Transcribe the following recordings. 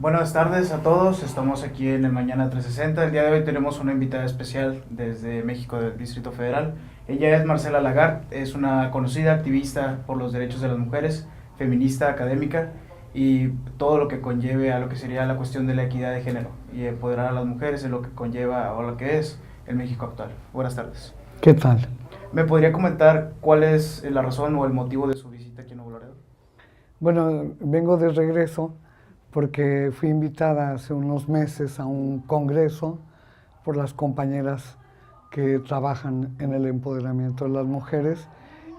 Buenas tardes a todos, estamos aquí en el Mañana 360. El día de hoy tenemos una invitada especial desde México, del Distrito Federal. Ella es Marcela Lagarde, es una conocida activista por los derechos de las mujeres, feminista académica y todo lo que conlleve a lo que sería la cuestión de la equidad de género y empoderar a las mujeres en lo que conlleva o lo que es el México actual. Buenas tardes. ¿Qué tal? ¿Me podría comentar cuál es la razón o el motivo de su visita aquí en Nuevo Laredo? Bueno, vengo de regreso porque fui invitada hace unos meses a un congreso por las compañeras que trabajan en el empoderamiento de las mujeres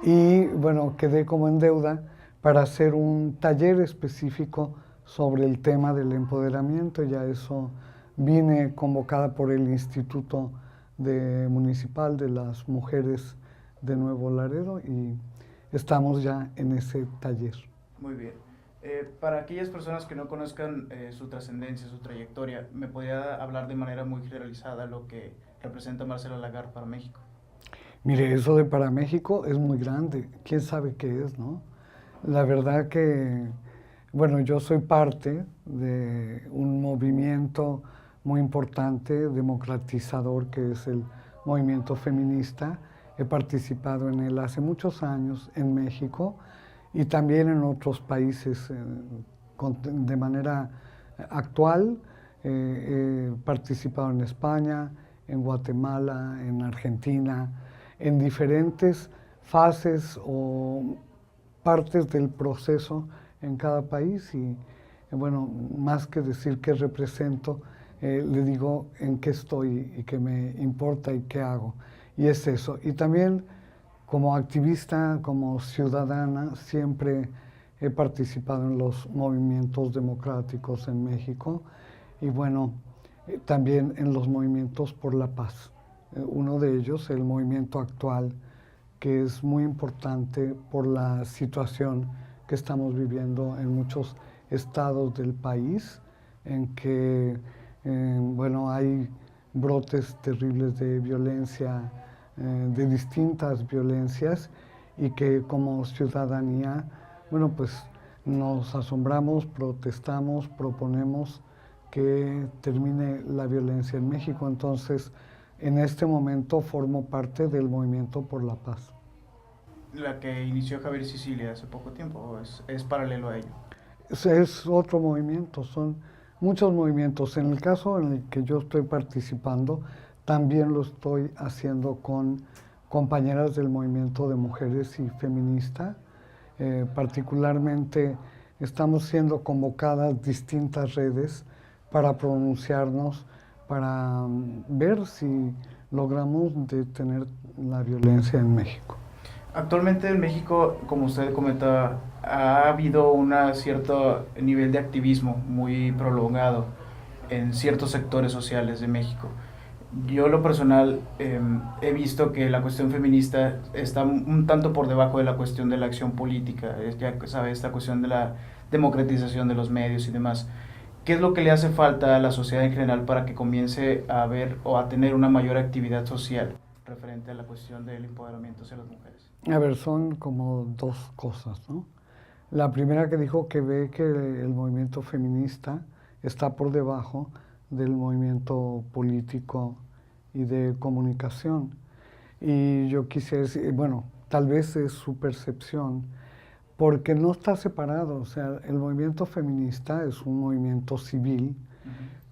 y bueno, quedé como en deuda para hacer un taller específico sobre el tema del empoderamiento. Ya eso vine convocada por el Instituto Municipal de las Mujeres de Nuevo Laredo y estamos ya en ese taller. Muy bien. Para aquellas personas que no conozcan su trascendencia, su trayectoria, ¿me podría hablar de manera muy generalizada lo que representa Marcela Lagarde para México? Mire, eso de para México es muy grande. ¿Quién sabe qué es, no? La verdad que, bueno, yo soy parte de un movimiento muy importante, democratizador, que es el movimiento feminista. He participado en él hace muchos años en México y también en otros países de manera actual. He participado en España, en Guatemala, en Argentina, en diferentes fases o partes del proceso en cada país y bueno, más que decir qué represento, le digo en qué estoy y qué me importa y qué hago. Y es eso. Y también como activista, como ciudadana, siempre he participado en los movimientos democráticos en México y bueno, también en los movimientos por la paz. Uno de ellos, el movimiento actual, que es muy importante por la situación que estamos viviendo en muchos estados del país, en que bueno, hay brotes terribles de violencia, de distintas violencias, y que como ciudadanía, bueno, pues nos asombramos, protestamos, proponemos que termine la violencia en México. Entonces, en este momento formo parte del Movimiento por la Paz. La que inició Javier Sicilia hace poco tiempo, ¿o es paralelo a ello? Es otro movimiento, son muchos movimientos. En el caso en el que yo estoy participando, también lo estoy haciendo con compañeras del movimiento de mujeres y feminista. Particularmente estamos siendo convocadas distintas redes para pronunciarnos, para ver si logramos detener la violencia en México. Actualmente en México, como usted comentaba, ha habido un cierto nivel de activismo muy prolongado en ciertos sectores sociales de México. Yo, lo personal, he visto que la cuestión feminista está un tanto por debajo de la cuestión de la acción política, ya sabe, esta cuestión de la democratización de los medios y demás. ¿Qué es lo que le hace falta a la sociedad en general para que comience a ver o a tener una mayor actividad social referente a la cuestión del empoderamiento hacia las mujeres? A ver, son como dos cosas, ¿no? La primera, que dijo que ve que el movimiento feminista está por debajo del movimiento político y de comunicación. Y yo quisiera decir, bueno, tal vez es su percepción, porque no está separado. O sea, el movimiento feminista es un movimiento civil,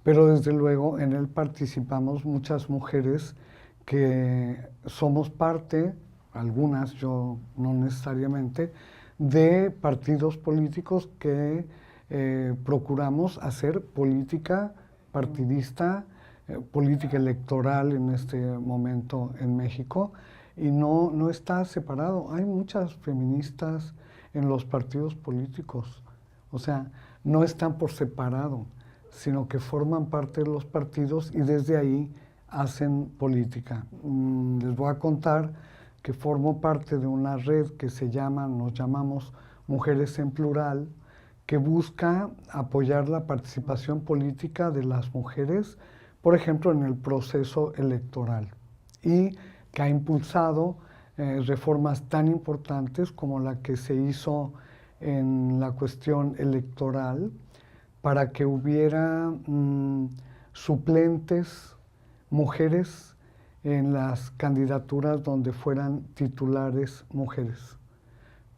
pero desde luego en él participamos muchas mujeres que somos parte, algunas, yo no necesariamente, de partidos políticos que procuramos hacer política partidista, política electoral en este momento en México, y no está separado. Hay muchas feministas en los partidos políticos, o sea, no están por separado, sino que forman parte de los partidos y desde ahí hacen política. Les voy a contar que formo parte de una red que nos llamamos Mujeres en Plural, que busca apoyar la participación política de las mujeres, por ejemplo, en el proceso electoral, y que ha impulsado reformas tan importantes como la que se hizo en la cuestión electoral para que hubiera suplentes mujeres en las candidaturas donde fueran titulares mujeres,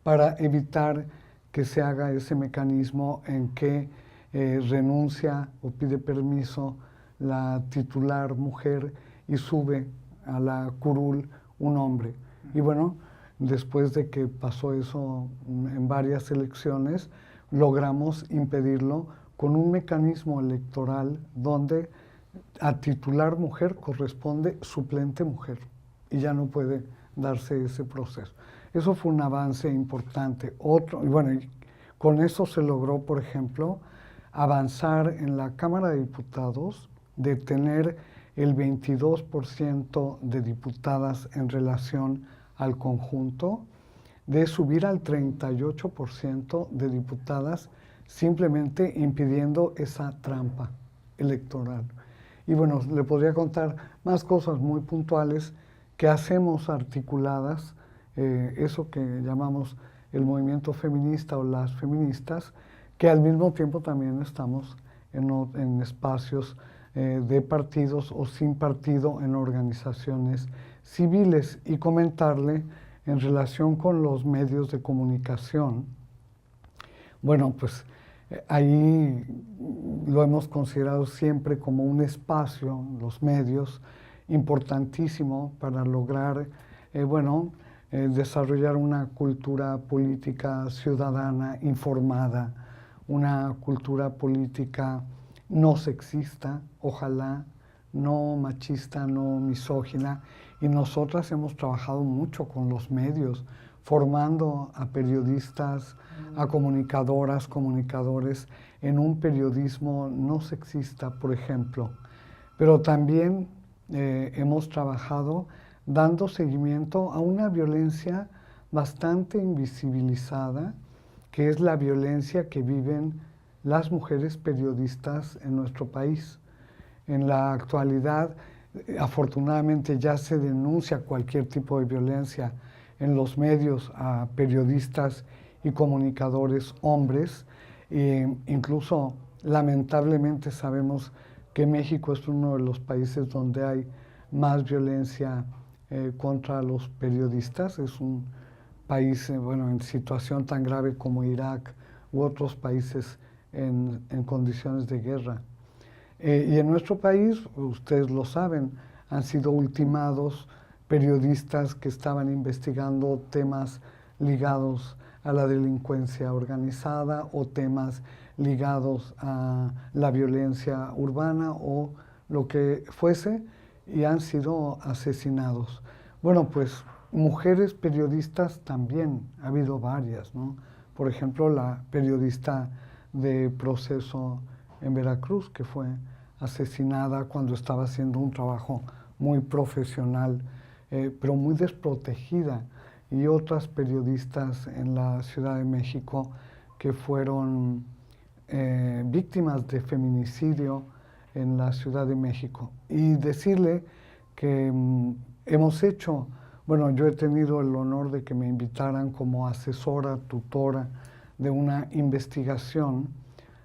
para evitar que se haga ese mecanismo en que renuncia o pide permiso la titular mujer y sube a la curul un hombre. Y bueno, después de que pasó eso en varias elecciones, logramos impedirlo con un mecanismo electoral donde a titular mujer corresponde suplente mujer y ya no puede darse ese proceso. Eso fue un avance importante. Y bueno, con eso se logró, por ejemplo, avanzar en la Cámara de Diputados de tener el 22% de diputadas en relación al conjunto, de subir al 38% de diputadas, simplemente impidiendo esa trampa electoral. Y bueno, le podría contar más cosas muy puntuales que hacemos articuladas, eso que llamamos el movimiento feminista o las feministas, que al mismo tiempo también estamos en espacios de partidos o sin partido en organizaciones civiles. Y comentarle en relación con los medios de comunicación, bueno, pues ahí lo hemos considerado siempre como un espacio, los medios, importantísimo para lograr, desarrollar una cultura política ciudadana informada, una cultura política no sexista, ojalá, no machista, no misógina. Y nosotras hemos trabajado mucho con los medios, formando a periodistas, a comunicadoras, comunicadores en un periodismo no sexista, por ejemplo. Pero también hemos trabajado dando seguimiento a una violencia bastante invisibilizada, que es la violencia que viven las mujeres periodistas en nuestro país. En la actualidad, afortunadamente ya se denuncia cualquier tipo de violencia en los medios a periodistas y comunicadores hombres. Incluso, lamentablemente, sabemos que México es uno de los países donde hay más violencia contra los periodistas. Es un país en situación tan grave como Irak u otros países en condiciones de guerra. Y en nuestro país, ustedes lo saben, han sido ultimados periodistas que estaban investigando temas ligados a la delincuencia organizada o temas ligados a la violencia urbana o lo que fuese, y han sido asesinados. Bueno, pues mujeres periodistas también, ha habido varias, ¿no? Por ejemplo, la periodista de Proceso en Veracruz, que fue asesinada cuando estaba haciendo un trabajo muy profesional, pero muy desprotegida, y otras periodistas en la Ciudad de México que fueron víctimas de feminicidio en la Ciudad de México. Y decirle que hemos hecho, bueno, yo he tenido el honor de que me invitaran como asesora, tutora de una investigación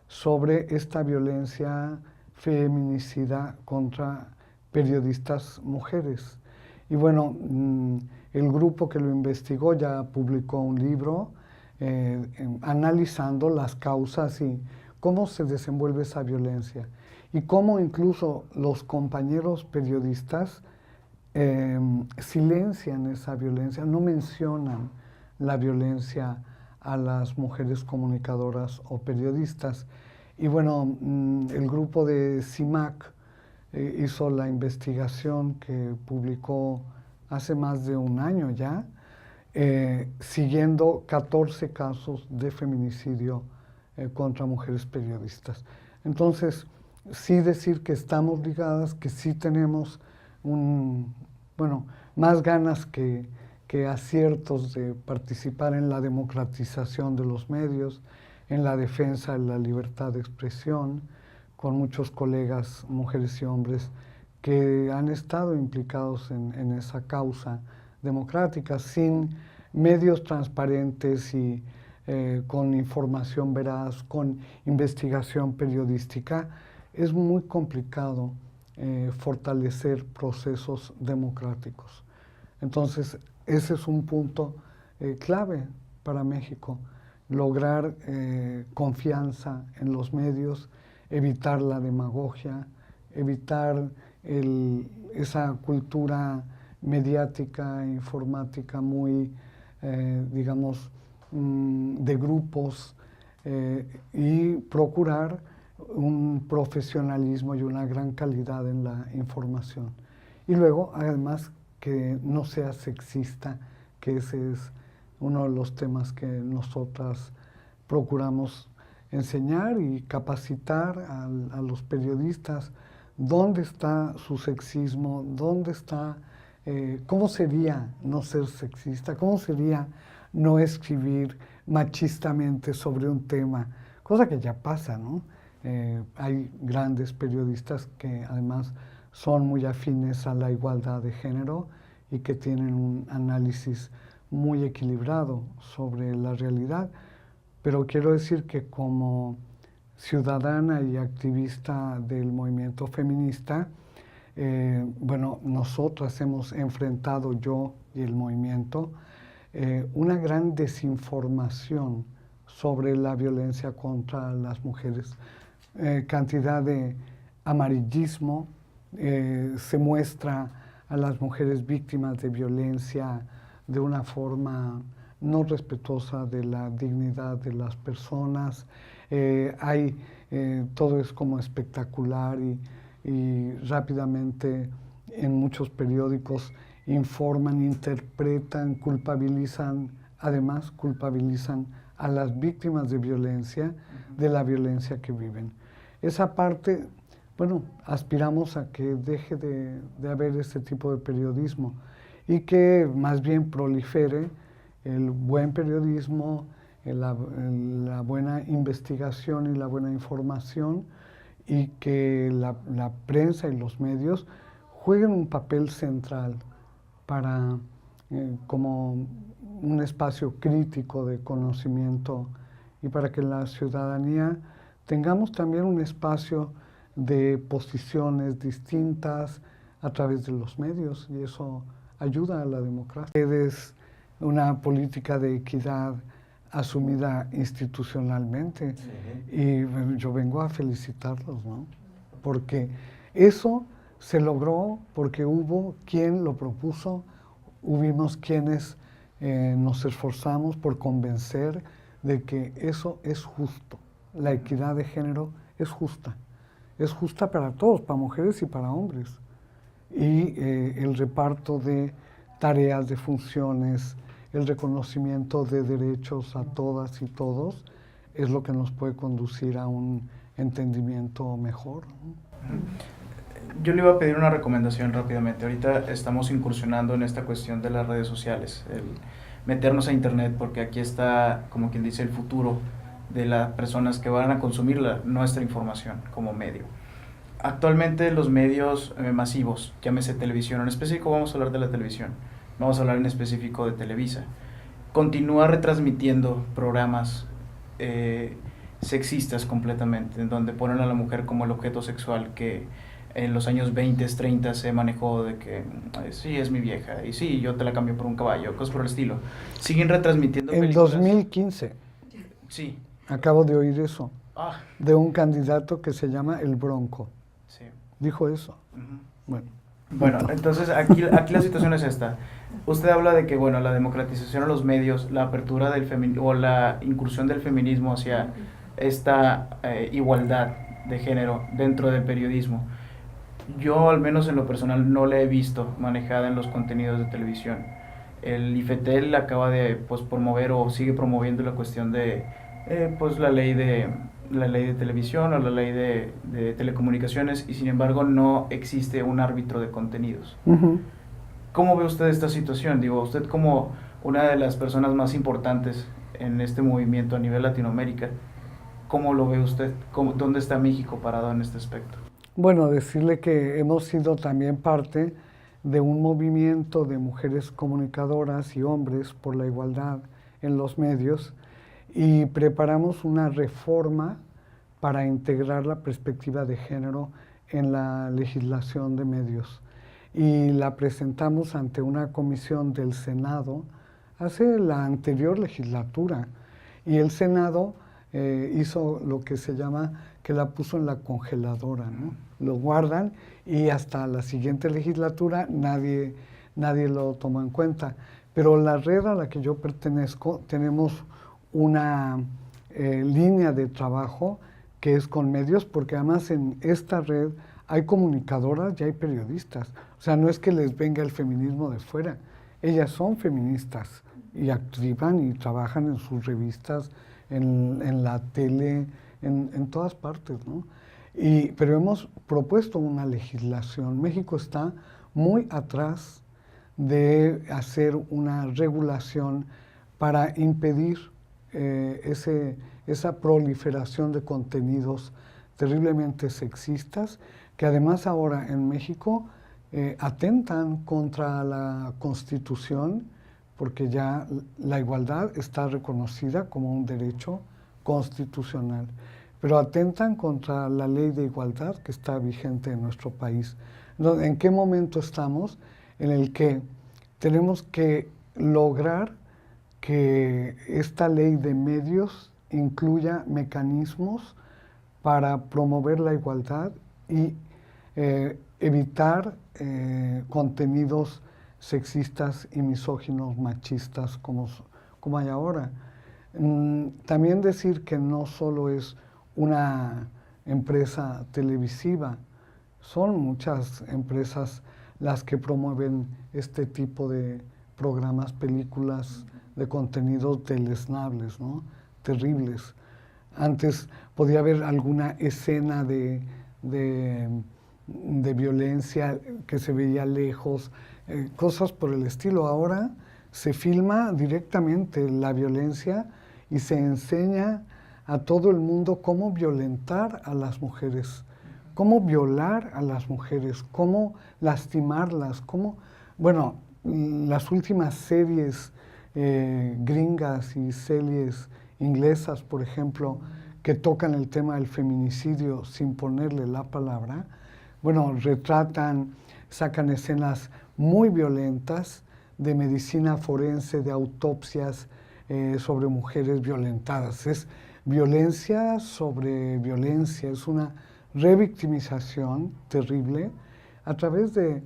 sobre esta violencia feminicida contra periodistas mujeres. Y bueno, el grupo que lo investigó ya publicó un libro analizando las causas y cómo se desenvuelve esa violencia y cómo incluso los compañeros periodistas silencian esa violencia, no mencionan la violencia a las mujeres comunicadoras o periodistas. Y bueno, el grupo de CIMAC hizo la investigación que publicó hace más de un año ya, siguiendo 14 casos de feminicidio contra mujeres periodistas. Entonces, sí decir que estamos ligadas, que sí tenemos más ganas que aciertos de participar en la democratización de los medios, en la defensa de la libertad de expresión, con muchos colegas, mujeres y hombres, que han estado implicados en esa causa democrática. Sin medios transparentes y con información veraz, con investigación periodística, es muy complicado fortalecer procesos democráticos. Entonces, ese es un punto clave para México, lograr confianza en los medios, evitar la demagogia, evitar esa cultura mediática, informática muy, digamos, de grupos y procurar un profesionalismo y una gran calidad en la información. Y luego, además, que no sea sexista, que ese es uno de los temas que nosotras procuramos enseñar y capacitar a los periodistas. ¿Dónde está su sexismo? ¿Dónde está, cómo sería no ser sexista? ¿Cómo sería no escribir machistamente sobre un tema? Cosa que ya pasa, ¿no? Hay grandes periodistas que además son muy afines a la igualdad de género y que tienen un análisis muy equilibrado sobre la realidad. Pero quiero decir que como ciudadana y activista del movimiento feminista, bueno, nosotras hemos enfrentado, yo y el movimiento, una gran desinformación sobre la violencia contra las mujeres. Cantidad de amarillismo, se muestra a las mujeres víctimas de violencia de una forma no respetuosa de la dignidad de las personas. Todo es como espectacular y rápidamente en muchos periódicos informan, interpretan, culpabilizan, además culpabilizan a las víctimas de violencia de la violencia que viven. Esa parte, bueno, aspiramos a que deje de haber este tipo de periodismo y que más bien prolifere el buen periodismo, la buena investigación y la buena información, y que la prensa y los medios jueguen un papel central para, como un espacio crítico de conocimiento y para que la ciudadanía tengamos también un espacio de posiciones distintas a través de los medios, y eso ayuda a la democracia. Es una política de equidad asumida institucionalmente, y yo vengo a felicitarlos, ¿no? Porque eso se logró porque hubo quien lo propuso, hubimos quienes nos esforzamos por convencer de que eso es justo. La equidad de género es justa para todos, para mujeres y para hombres. Y el reparto de tareas, de funciones, el reconocimiento de derechos a todas y todos es lo que nos puede conducir a un entendimiento mejor, ¿no? Yo le iba a pedir una recomendación rápidamente. Ahorita estamos incursionando en esta cuestión de las redes sociales, el meternos a internet, porque aquí está, como quien dice, el futuro de las personas que van a consumir nuestra información como medio. Actualmente los medios masivos, llámese televisión, en específico vamos a hablar de la televisión, vamos a hablar en específico de Televisa, continúa retransmitiendo programas sexistas completamente, en donde ponen a la mujer como el objeto sexual que en los años 20, 30 se manejó de que sí, es mi vieja, y sí, yo te la cambio por un caballo, cosas por el estilo. Siguen retransmitiendo en películas. 2015. Sí. Acabo de oír eso, Ah. de un candidato que se llama El Bronco. Sí. Dijo eso. Uh-huh. Bueno, entonces aquí la situación es esta. Usted habla de que, bueno, la democratización de los medios, la apertura del o la incursión del feminismo hacia esta igualdad de género dentro del periodismo. Yo, al menos en lo personal, no la he visto manejada en los contenidos de televisión. El IFETEL acaba de promover o sigue promoviendo la cuestión de la ley de televisión o la ley de telecomunicaciones, y sin embargo no existe un árbitro de contenidos. Uh-huh. ¿Cómo ve usted esta situación? Digo, usted como una de las personas más importantes en este movimiento a nivel Latinoamérica, ¿cómo lo ve usted? ¿Dónde está México parado en este aspecto? Bueno, decirle que hemos sido también parte de un movimiento de mujeres comunicadoras y hombres por la igualdad en los medios, y preparamos una reforma para integrar la perspectiva de género en la legislación de medios. Y la presentamos ante una comisión del Senado hace la anterior legislatura. Y el Senado hizo lo que se llama, que la puso en la congeladora, ¿no? Lo guardan y hasta la siguiente legislatura nadie lo tomó en cuenta. Pero la red a la que yo pertenezco tenemos una línea de trabajo que es con medios, porque además en esta red hay comunicadoras y hay periodistas. O sea, no es que les venga el feminismo de fuera. Ellas son feministas y activan y trabajan en sus revistas, en la tele, en todas partes, ¿no? Pero hemos propuesto una legislación. México está muy atrás de hacer una regulación para impedir esa proliferación de contenidos terriblemente sexistas, que además ahora en México atentan contra la Constitución, porque ya la igualdad está reconocida como un derecho constitucional, pero atentan contra la ley de igualdad que está vigente en nuestro país. Entonces, ¿en qué momento estamos? En el que tenemos que lograr que esta ley de medios incluya mecanismos para promover la igualdad y evitar contenidos sexistas y misóginos, machistas, como hay ahora. También decir que no solo es una empresa televisiva, son muchas empresas las que promueven este tipo de programas, películas, de contenidos deleznables, ¿no? Terribles. Antes podía haber alguna escena de violencia que se veía lejos, cosas por el estilo. Ahora se filma directamente la violencia y se enseña a todo el mundo cómo violentar a las mujeres, cómo violar a las mujeres, cómo lastimarlas, bueno, las últimas series gringas y series inglesas, por ejemplo, que tocan el tema del feminicidio sin ponerle la palabra, bueno, retratan, sacan escenas muy violentas de medicina forense, de autopsias sobre mujeres violentadas. Es violencia sobre violencia, es una revictimización terrible a través de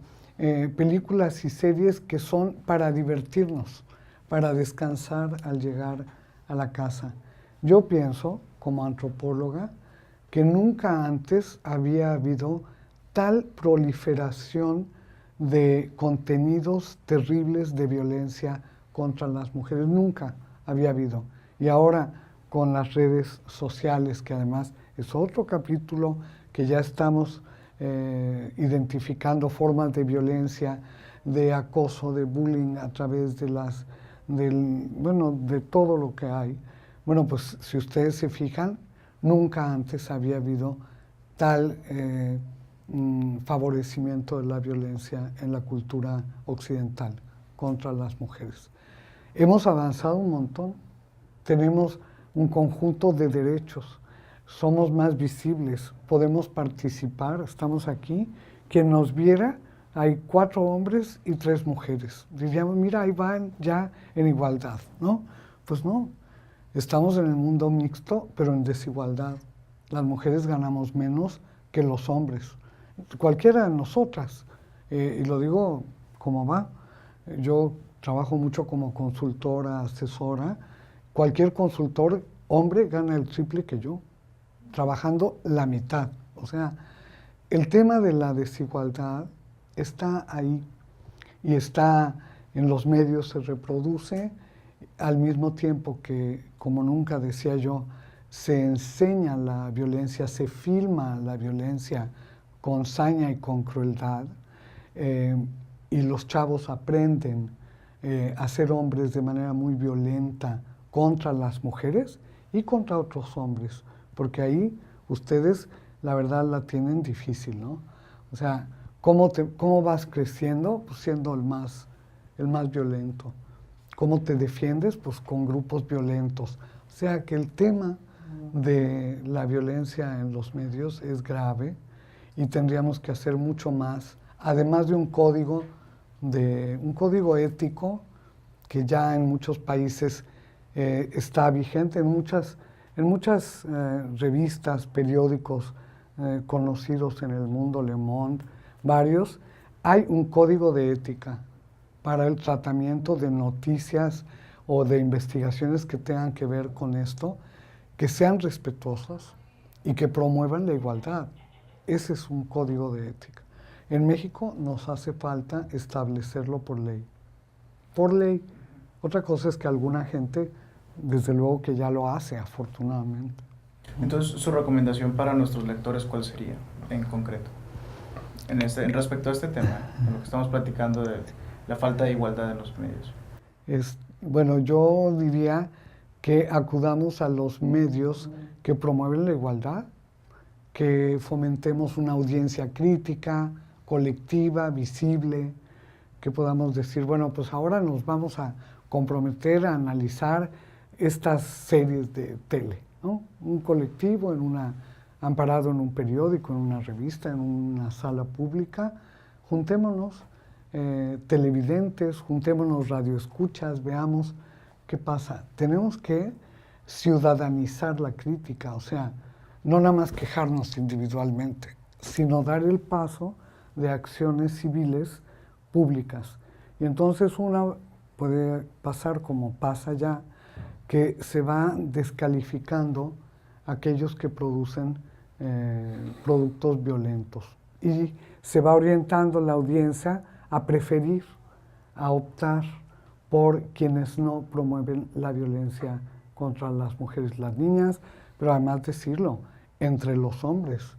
películas y series que son para divertirnos, para descansar al llegar a la casa. Yo pienso, como antropóloga, que nunca antes había habido tal proliferación de contenidos terribles de violencia contra las mujeres. Nunca había habido. Y ahora con las redes sociales, que además es otro capítulo que ya estamos identificando formas de violencia, de acoso, de bullying a través de de todo lo que hay. Bueno, pues si ustedes se fijan, nunca antes había habido tal favorecimiento de la violencia en la cultura occidental contra las mujeres. Hemos avanzado un montón, tenemos un conjunto de derechos, somos más visibles, podemos participar, estamos aquí. Quien nos viera, hay 4 hombres y 3 mujeres. Diríamos, mira, ahí van ya en igualdad, ¿no? Pues no, estamos en el mundo mixto, pero en desigualdad. Las mujeres ganamos menos que los hombres, cualquiera de nosotras. Y lo digo como va. Yo trabajo mucho como consultora, asesora. Cualquier consultor hombre gana el triple que yo, trabajando la mitad. O sea, el tema de la desigualdad está ahí y está en los medios, se reproduce al mismo tiempo que, como nunca decía yo, se enseña la violencia, se filma la violencia con saña y con crueldad, y los chavos aprenden a ser hombres de manera muy violenta contra las mujeres y contra otros hombres, porque ahí ustedes la verdad la tienen difícil, ¿no? O sea, ¿cómo vas creciendo? Pues siendo el más violento. ¿Cómo te defiendes? Pues con grupos violentos. O sea que el tema de la violencia en los medios es grave y tendríamos que hacer mucho más, además de un código ético que ya en muchos países está vigente, en muchas revistas, periódicos conocidos en el mundo, Le Monde, varios, hay un código de ética para el tratamiento de noticias o de investigaciones que tengan que ver con esto, que sean respetuosas y que promuevan la igualdad. Ese es un código de ética. En México nos hace falta establecerlo por ley. Por ley. Otra cosa es que alguna gente, desde luego que ya lo hace, afortunadamente. Entonces, su recomendación para nuestros lectores, ¿cuál sería en concreto? En respecto a este tema, en lo que estamos platicando de la falta de igualdad en los medios. Bueno, yo diría que acudamos a los medios que promueven la igualdad, que fomentemos una audiencia crítica, colectiva, visible, que podamos decir, bueno, pues ahora nos vamos a comprometer a analizar estas series de tele, ¿no? Un colectivo amparado en un periódico, en una revista, en una sala pública, juntémonos, televidentes, juntémonos radioescuchas, veamos qué pasa. Tenemos que ciudadanizar la crítica, o sea, no nada más quejarnos individualmente, sino dar el paso de acciones civiles públicas. Y entonces una puede pasar como pasa ya, que se va descalificando aquellos que producen productos violentos y se va orientando la audiencia a preferir, a optar por quienes no promueven la violencia contra las mujeres y las niñas, pero además decirlo, entre los hombres,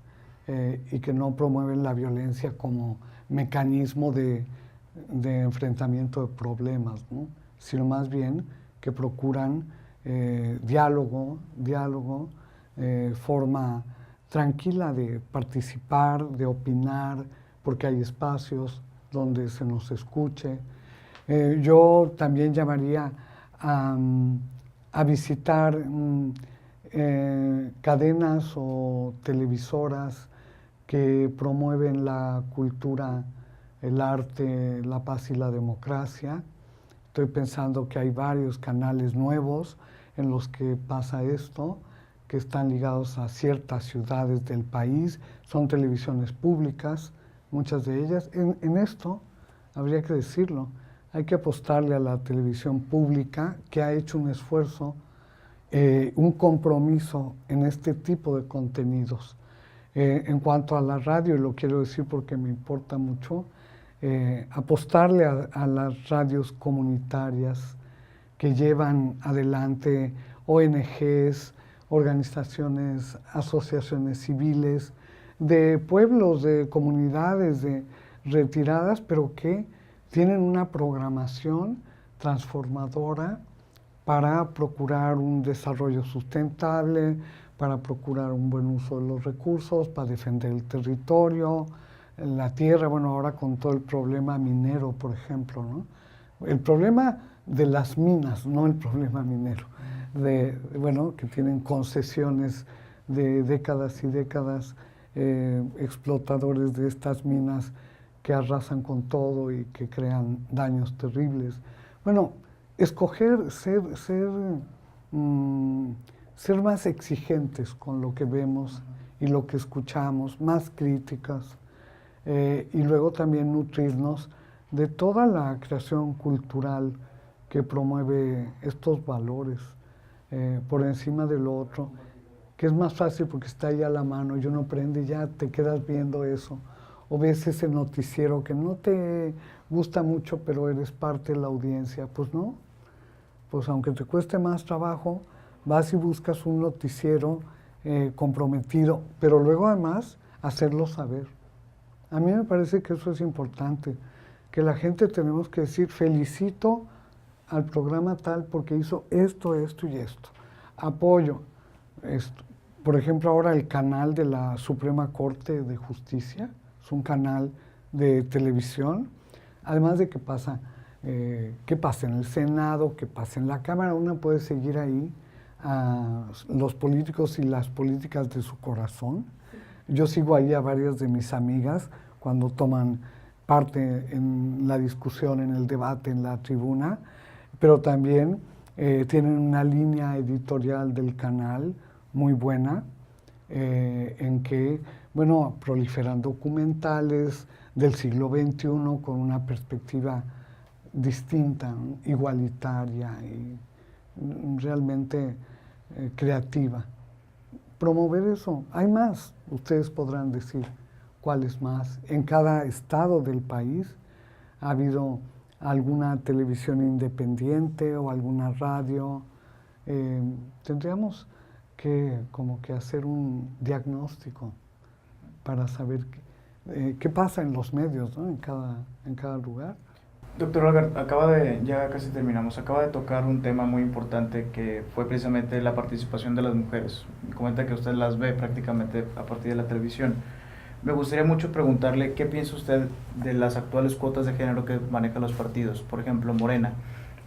y que no promueven la violencia como mecanismo de enfrentamiento de problemas, ¿no? Sino más bien que procuran diálogo, forma tranquila de participar, de opinar, porque hay espacios donde se nos escuche. Yo también llamaría a visitar cadenas o televisoras que promueven la cultura, el arte, la paz y la democracia. Estoy pensando que hay varios canales nuevos en los que pasa esto, que están ligados a ciertas ciudades del país, son televisiones públicas, muchas de ellas. En esto, habría que decirlo, hay que apostarle a la televisión pública que ha hecho un esfuerzo, un compromiso en este tipo de contenidos. En cuanto a la radio, y lo quiero decir porque me importa mucho, apostarle a las radios comunitarias que llevan adelante ONGs, organizaciones, asociaciones civiles, de pueblos, de comunidades, de retiradas, pero que tienen una programación transformadora para procurar un desarrollo sustentable, para procurar un buen uso de los recursos, para defender el territorio, la tierra, bueno, ahora con todo el problema minero, por ejemplo, ¿no? El problema de las minas, no el problema minero, que tienen concesiones de décadas y décadas, explotadores de estas minas que arrasan con todo y que crean daños terribles. Bueno, escoger ser más exigentes con lo que vemos y lo que escuchamos, más críticas, y luego también nutrirnos de toda la creación cultural que promueve estos valores por encima de lo otro, que es más fácil porque está ahí a la mano y uno prende y ya te quedas viendo eso. O ves ese noticiero que no te gusta mucho, pero eres parte de la audiencia. Pues no, pues aunque te cueste más trabajo, vas y buscas un noticiero comprometido, pero luego además hacerlo saber. A mí me parece que eso es importante, que la gente tenemos que decir, felicito al programa tal porque hizo esto, esto y esto. Apoyo esto. Por ejemplo, ahora el canal de la Suprema Corte de Justicia, es un canal de televisión, además de que pasa en el Senado, que pasa en la Cámara, uno puede seguir ahí a los políticos y las políticas de su corazón. Yo sigo ahí a varias de mis amigas cuando toman parte en la discusión, en el debate, en la tribuna, pero también tienen una línea editorial del canal muy buena, en que, bueno, proliferan documentales del siglo XXI con una perspectiva distinta, ¿no? Igualitaria y realmente creativa. Promover eso. Hay más, ustedes podrán decir cuáles más. En cada estado del país ha habido alguna televisión independiente o alguna radio. Tendríamos que como que hacer un diagnóstico para saber qué pasa en los medios, ¿no? en cada lugar. Doctor Olga, ya casi terminamos, acaba de tocar un tema muy importante que fue precisamente la participación de las mujeres. Comenta que usted las ve prácticamente a partir de la televisión. Me gustaría mucho preguntarle qué piensa usted de las actuales cuotas de género que manejan los partidos. Por ejemplo, Morena.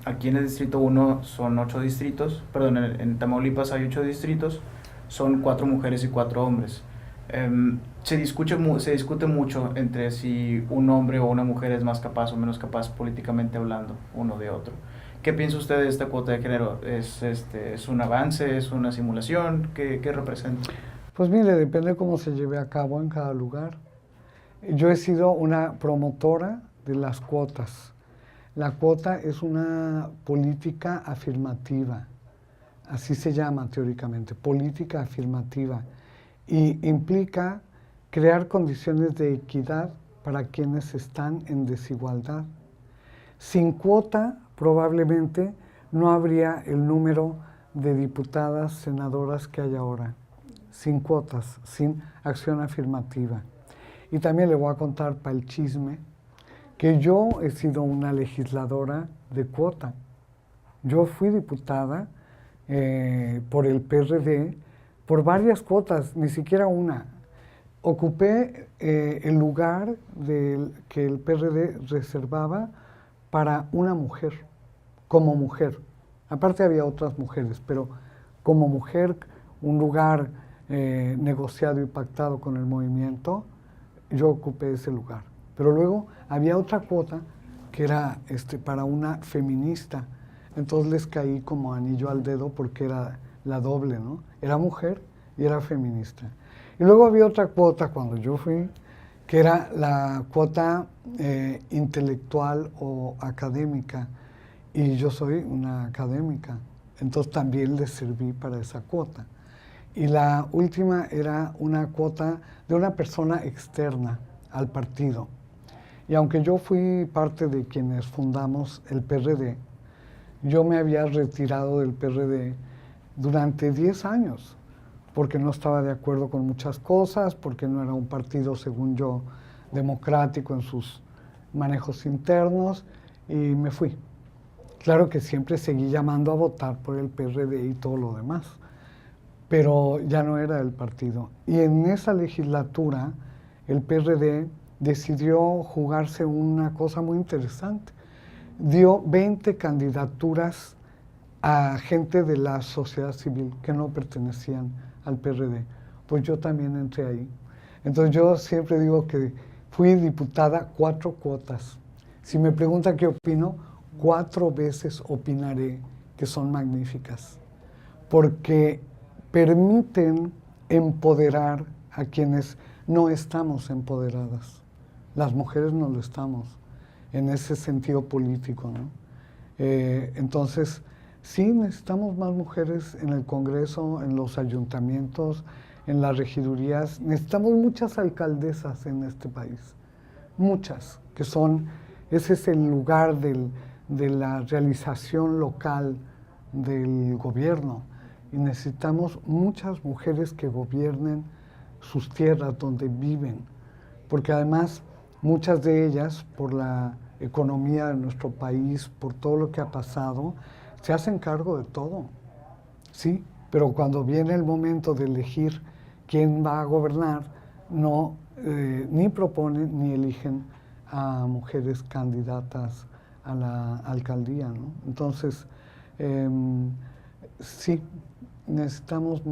Aquí en el Distrito 1 son 8 distritos, perdón, en Tamaulipas hay 8 distritos, son 4 mujeres y 4 hombres. Se discute mucho entre si un hombre o una mujer es más capaz o menos capaz políticamente hablando uno de otro. ¿Qué piensa usted de esta cuota de género? ¿Es un avance? ¿Es una simulación? ¿Qué representa? Pues mire, depende cómo se lleve a cabo en cada lugar. Yo he sido una promotora de las cuotas. La cuota es una política afirmativa, así se llama teóricamente, política afirmativa, y implica crear condiciones de equidad para quienes están en desigualdad. Sin cuota, probablemente no habría el número de diputadas, senadoras que hay ahora. Sin cuotas, sin acción afirmativa. Y también le voy a contar para el chisme que yo he sido una legisladora de cuota. Yo fui diputada por el PRD por varias cuotas, ni siquiera una. Ocupé el lugar que el PRD reservaba para una mujer, como mujer. Aparte había otras mujeres, pero como mujer, un lugar negociado y pactado con el movimiento, yo ocupé ese lugar. Pero luego había otra cuota que era para una feminista. Entonces les caí como anillo al dedo porque era la doble, ¿no? Era mujer y era feminista. Y luego había otra cuota cuando yo fui, que era la cuota intelectual o académica. Y yo soy una académica. Entonces también les serví para esa cuota. Y la última era una cuota de una persona externa al partido. Y aunque yo fui parte de quienes fundamos el PRD, yo me había retirado del PRD durante 10 años, porque no estaba de acuerdo con muchas cosas, porque no era un partido, según yo, democrático en sus manejos internos, y me fui. Claro que siempre seguí llamando a votar por el PRD y todo lo demás, pero ya no era el partido. Y en esa legislatura, el PRD decidió jugarse una cosa muy interesante. Dio 20 candidaturas a gente de la sociedad civil que no pertenecían al PRD. Pues yo también entré ahí. Entonces yo siempre digo que fui diputada 4 cuotas. Si me pregunta qué opino, 4 veces opinaré que son magníficas, porque permiten empoderar a quienes no estamos empoderadas. Las mujeres no lo estamos en ese sentido político, ¿no? Entonces, sí necesitamos más mujeres en el Congreso, en los ayuntamientos, en las regidurías. Necesitamos muchas alcaldesas en este país, muchas, ese es el lugar de la realización local del gobierno. Y necesitamos muchas mujeres que gobiernen sus tierras donde viven, porque además muchas de ellas, por la economía de nuestro país, por todo lo que ha pasado, se hacen cargo de todo, ¿sí? Pero cuando viene el momento de elegir quién va a gobernar, no, ni proponen ni eligen a mujeres candidatas a la alcaldía, ¿no? Entonces, sí, necesitamos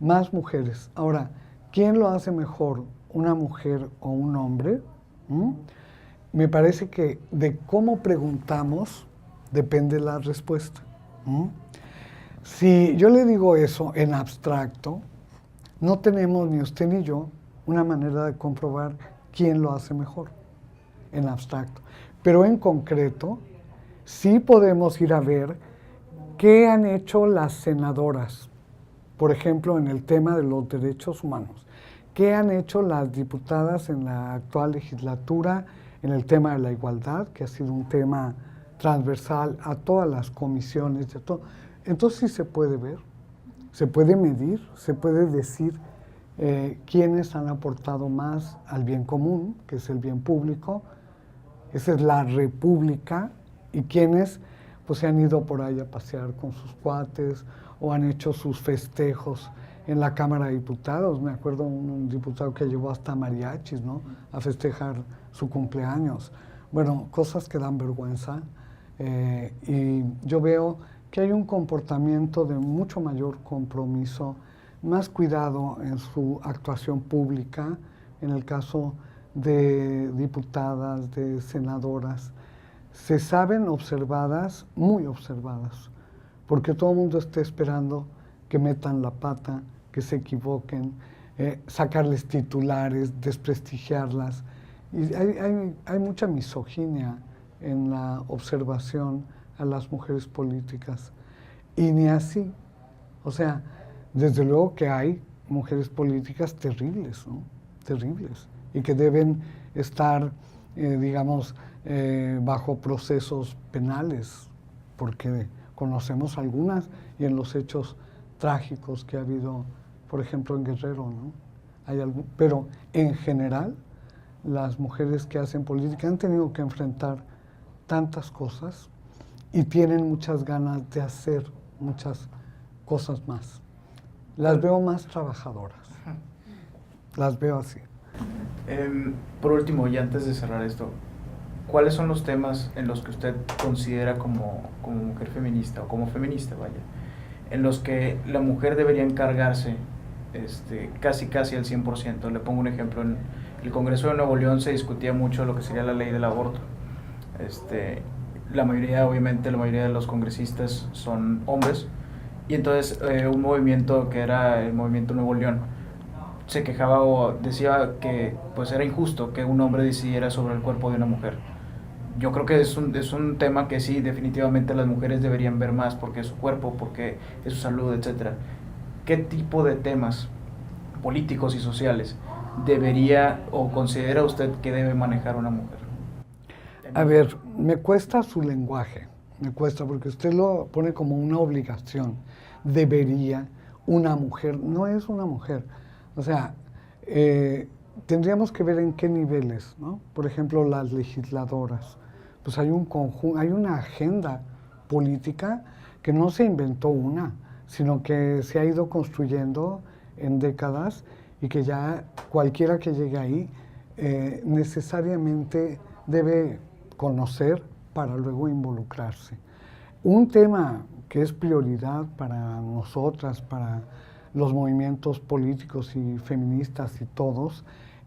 más mujeres. Ahora, ¿quién lo hace mejor, una mujer o un hombre? ¿Mm? Me parece que de cómo preguntamos depende la respuesta. ¿Mm? Si yo le digo eso en abstracto, no tenemos ni usted ni yo una manera de comprobar quién lo hace mejor en abstracto. Pero en concreto, sí podemos ir a ver qué han hecho las senadoras, por ejemplo, en el tema de los derechos humanos. ¿Qué han hecho las diputadas en la actual legislatura en el tema de la igualdad, que ha sido un tema transversal a todas las comisiones? De todo? Entonces sí se puede ver, se puede medir, se puede decir quiénes han aportado más al bien común, que es el bien público, esa es la república, y quiénes pues se han ido por ahí a pasear con sus cuates o han hecho sus festejos en la Cámara de Diputados. Me acuerdo un diputado que llevó hasta mariachis, ¿no?, a festejar su cumpleaños. Bueno, cosas que dan vergüenza, y yo veo que hay un comportamiento de mucho mayor compromiso, más cuidado en su actuación pública, en el caso de diputadas, de senadoras. Se saben observadas, muy observadas, porque todo el mundo está esperando que metan la pata, que se equivoquen, sacarles titulares, desprestigiarlas. Y hay mucha misoginia en la observación a las mujeres políticas. Y ni así. O sea, desde luego que hay mujeres políticas terribles, ¿no? Terribles. Y que deben estar, digamos, bajo procesos penales, porque conocemos algunas y en los hechos trágicos que ha habido, por ejemplo, en Guerrero, ¿no? Pero en general, las mujeres que hacen política han tenido que enfrentar tantas cosas y tienen muchas ganas de hacer muchas cosas más. Las veo más trabajadoras. Las veo así. Por último, y antes de cerrar esto, ¿cuáles son los temas en los que usted considera como mujer feminista, o como feminista, vaya, en los que la mujer debería encargarse casi al 100%? Le pongo un ejemplo. En el Congreso de Nuevo León se discutía mucho lo que sería la ley del aborto. La mayoría de los congresistas son hombres, y entonces un movimiento que era el Movimiento Nuevo León se quejaba o decía que pues era injusto que un hombre decidiera sobre el cuerpo de una mujer. Yo creo que es un tema que sí, definitivamente las mujeres deberían ver más, porque es su cuerpo, porque es su salud, etc. ¿Qué tipo de temas políticos y sociales debería o considera usted que debe manejar una mujer? A ver, me cuesta su lenguaje, me cuesta, porque usted lo pone como una obligación. Debería una mujer, no es una mujer. O sea, tendríamos que ver en qué niveles, ¿no? Por ejemplo, las legisladoras. Pues hay hay una agenda política que no se inventó una, sino que se ha ido construyendo en décadas, y que ya cualquiera que llegue ahí necesariamente debe conocer para luego involucrarse. Un tema que es prioridad para nosotras, para los movimientos políticos y feministas y todos,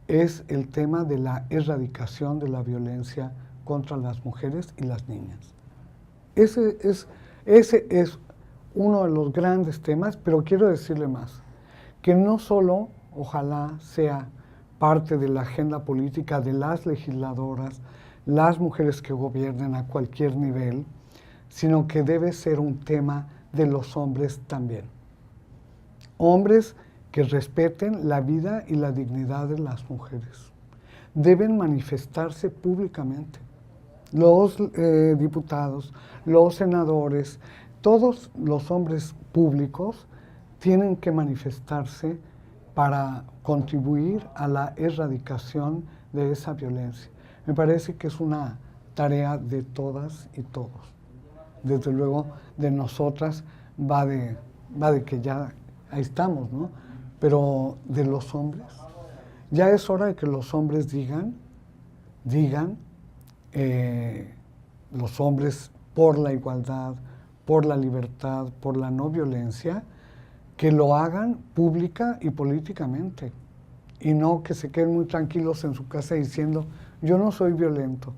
es el tema de la erradicación de la violencia contra las mujeres y las niñas. Ese es uno de los grandes temas, pero quiero decirle más, que no solo, ojalá sea parte de la agenda política de las legisladoras, las mujeres que gobiernen a cualquier nivel, sino que debe ser un tema de los hombres también. Hombres que respeten la vida y la dignidad de las mujeres. Deben manifestarse públicamente. Los diputados, los senadores, todos los hombres públicos tienen que manifestarse para contribuir a la erradicación de esa violencia. Me parece que es una tarea de todas y todos. Desde luego, de nosotras va de que ya ahí estamos, ¿no? Pero de los hombres, ya es hora de que los hombres digan, los hombres por la igualdad, por la libertad, por la no violencia, que lo hagan pública y políticamente, y no que se queden muy tranquilos en su casa diciendo, yo no soy violento.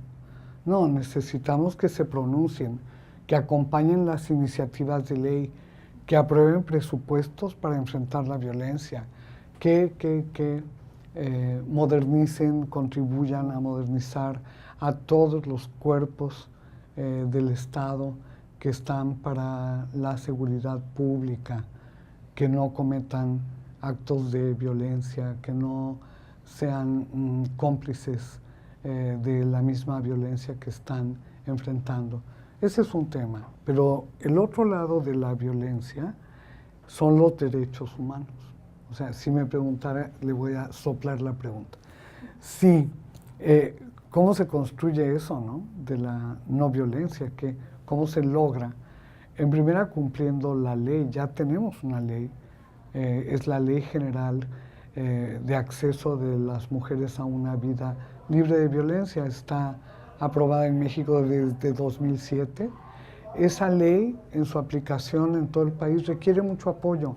No, necesitamos que se pronuncien, que acompañen las iniciativas de ley, que aprueben presupuestos para enfrentar la violencia, que modernicen, contribuyan a modernizar a todos los cuerpos del Estado que están para la seguridad pública, que no cometan actos de violencia, que no sean cómplices de la misma violencia que están enfrentando. Ese es un tema, pero el otro lado de la violencia son los derechos humanos. O sea, si me preguntara, le voy a soplar la pregunta. Sí, ¿cómo se construye eso, no? De la no violencia, ¿cómo se logra? En primera, cumpliendo la ley. Ya tenemos una ley, es la Ley General de Acceso de las Mujeres a una Vida Libre de Violencia. Está aprobada en México desde 2007. Esa ley, en su aplicación en todo el país, requiere mucho apoyo,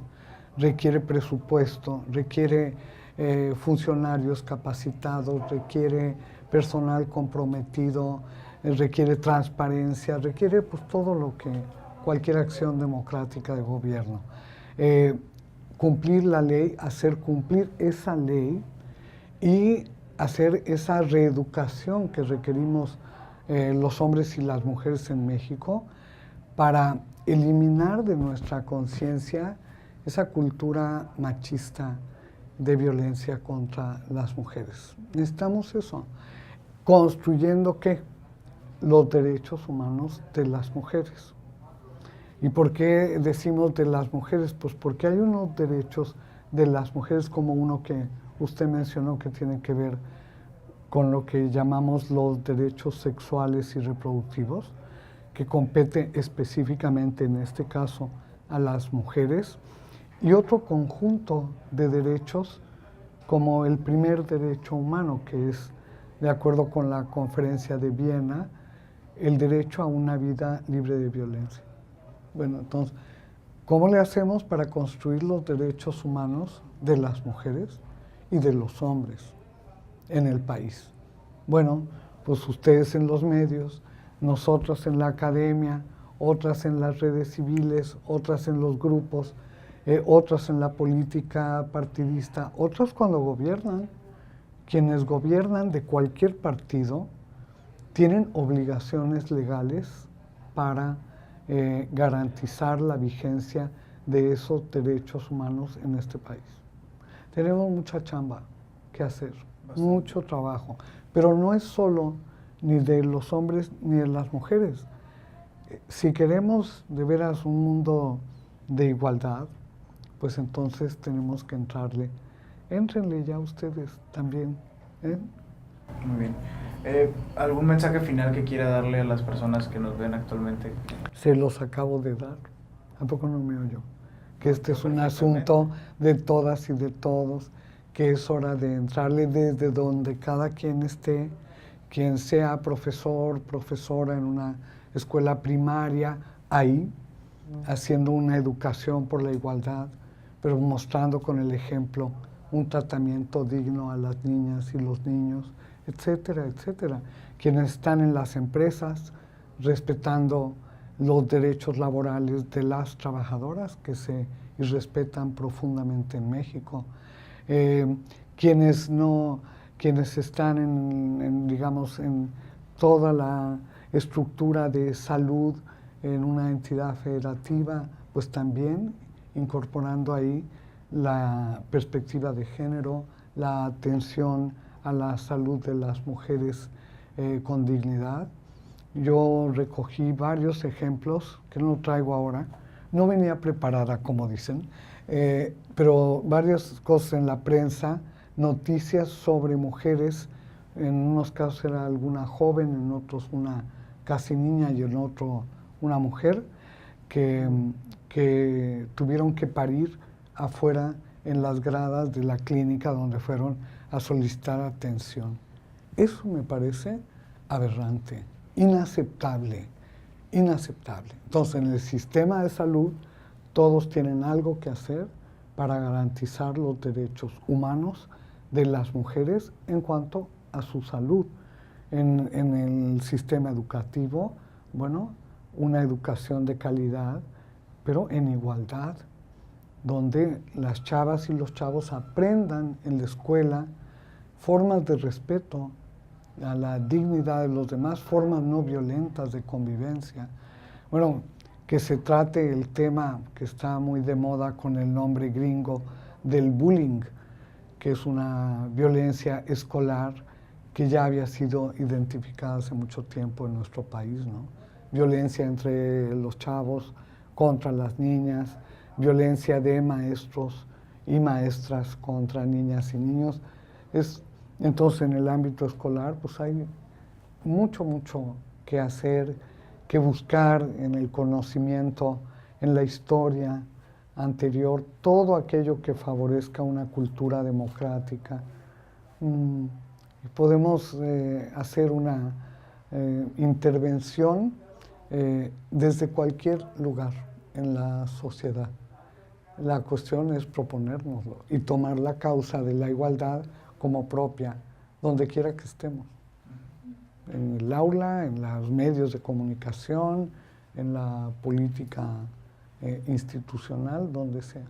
requiere presupuesto, requiere funcionarios capacitados, requiere personal comprometido, requiere transparencia, requiere pues todo lo que cualquier acción democrática de gobierno. Cumplir la ley, hacer cumplir esa ley y hacer esa reeducación que requerimos los hombres y las mujeres en México para eliminar de nuestra conciencia esa cultura machista de violencia contra las mujeres. Necesitamos eso, construyendo ¿qué? Los derechos humanos de las mujeres. ¿Y por qué decimos de las mujeres? Pues porque hay unos derechos de las mujeres, como uno que usted mencionó, que tiene que ver con lo que llamamos los derechos sexuales y reproductivos, que compete específicamente en este caso a las mujeres, y otro conjunto de derechos como el primer derecho humano, que es, de acuerdo con la Conferencia de Viena, el derecho a una vida libre de violencia. Bueno, entonces, ¿cómo le hacemos para construir los derechos humanos de las mujeres y de los hombres en el país? Bueno, pues ustedes en los medios, nosotros en la academia, otras en las redes civiles, otras en los grupos, otras en la política partidista, otras cuando gobiernan. Quienes gobiernan de cualquier partido tienen obligaciones legales para garantizar la vigencia de esos derechos humanos en este país. Tenemos mucha chamba que hacer, mucho trabajo, pero no es solo ni de los hombres ni de las mujeres. Si queremos de veras un mundo de igualdad, pues entonces tenemos que entrarle. Éntrenle ya ustedes también. Muy bien. ¿Algún mensaje final que quiera darle a las personas que nos ven actualmente? Se los acabo de dar. ¿A poco no me oyó? Que este es un asunto de todas y de todos, que es hora de entrarle desde donde cada quien esté, quien sea profesor, profesora en una escuela primaria, ahí, haciendo una educación por la igualdad, pero mostrando con el ejemplo un tratamiento digno a las niñas y los niños, etcétera, etcétera. Quienes están en las empresas, respetando los derechos laborales de las trabajadoras que se irrespetan profundamente en México. Quienes están digamos, en toda la estructura de salud en una entidad federativa, pues también incorporando ahí la perspectiva de género, la atención a la salud de las mujeres con dignidad. Yo recogí varios ejemplos que no traigo ahora. No venía preparada, como dicen, pero varias cosas en la prensa, noticias sobre mujeres. En unos casos era alguna joven, en otros una casi niña y en otro una mujer que tuvieron que parir afuera en las gradas de la clínica donde fueron a solicitar atención. Eso me parece aberrante, inaceptable, inaceptable. Entonces, en el sistema de salud, todos tienen algo que hacer para garantizar los derechos humanos de las mujeres en cuanto a su salud. En el sistema educativo, bueno, una educación de calidad, pero en igualdad, donde las chavas y los chavos aprendan en la escuela formas de respeto a la dignidad de los demás, formas no violentas de convivencia. Bueno, que se trate el tema que está muy de moda con el nombre gringo del bullying, que es una violencia escolar que ya había sido identificada hace mucho tiempo en nuestro país, ¿no? Violencia entre los chavos contra las niñas, violencia de maestros y maestras contra niñas y niños. Entonces, en el ámbito escolar, pues hay mucho que hacer, que buscar en el conocimiento, en la historia anterior, todo aquello que favorezca una cultura democrática. Podemos hacer una intervención desde cualquier lugar en la sociedad. La cuestión es proponérnoslo y tomar la causa de la igualdad como propia, donde quiera que estemos. En el aula, en los medios de comunicación, en la política institucional, donde sea.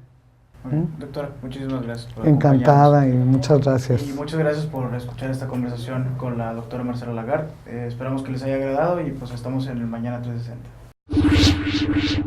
Bueno, doctora, muchísimas gracias por Encantada y muchas gracias. Y muchas gracias por escuchar esta conversación con la doctora Marcela Lagarde. Esperamos que les haya agradado y pues estamos en el Mañana 360.